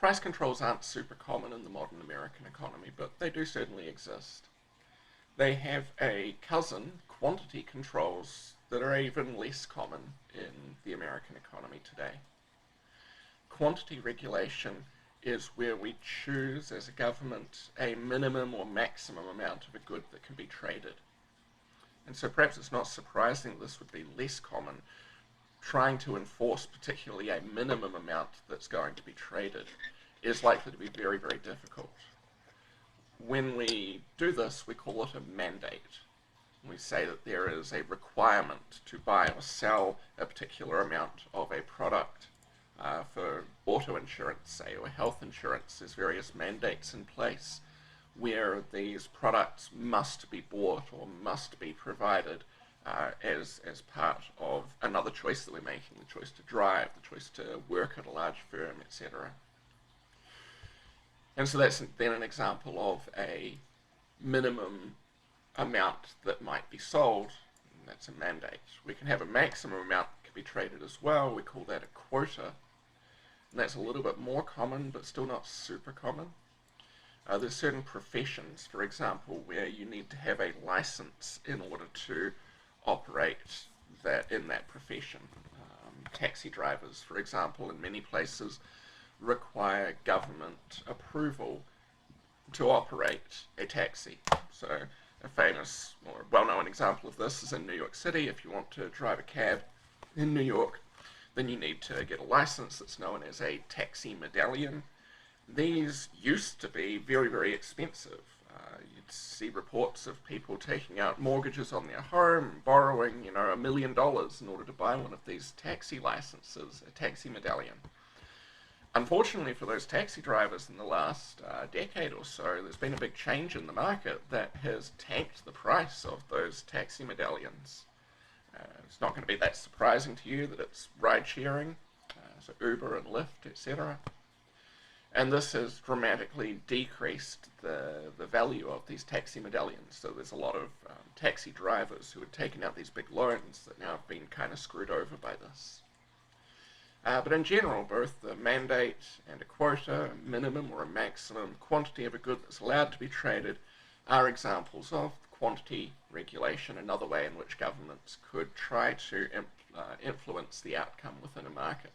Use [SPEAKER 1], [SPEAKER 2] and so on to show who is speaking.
[SPEAKER 1] price controls aren't super common in the modern American economy, but they do certainly exist. They have a cousin, quantity controls, that are even less common in the American economy today. Quantity regulation is where we choose as a government a minimum or maximum amount of a good that can be traded. And so perhaps it's not surprising this would be less common. Trying to enforce particularly a minimum amount that's going to be traded is likely to be very, very difficult. When we do this, we call it a mandate. We say that there is a requirement to buy or sell a particular amount of a product. For auto insurance, say, or health insurance, there's various mandates in place where these products must be bought or must be provided as part of another choice that we're making, the choice to drive, the choice to work at a large firm, etc. And so that's then an example of a minimum amount that might be sold, and that's a mandate. We can have a maximum amount that can be traded as well. We call that a quota, and that's a little bit more common, but still not super common. There's certain professions, for example, where you need to have a license in order to operate in that profession. Taxi drivers, for example, in many places require government approval to operate a taxi. So a famous or well-known example of this is in New York City. If you want to drive a cab in New York, then you need to get a license that's known as a taxi medallion. These used to be very, very expensive. You'd see reports of people taking out mortgages on their home, borrowing, $1 million in order to buy one of these taxi licenses, a taxi medallion. Unfortunately for those taxi drivers in the last decade or so, there's been a big change in the market that has tanked the price of those taxi medallions. It's not going to be that surprising to you that it's ride-sharing, so Uber and Lyft, etc. And this has dramatically decreased the value of these taxi medallions. So there's a lot of taxi drivers who had taken out these big loans that now have been kind of screwed over by this. But in general, both the mandate and a quota, a minimum or a maximum quantity of a good that's allowed to be traded, are examples of quantity regulation, another way in which governments could try to influence the outcome within a market.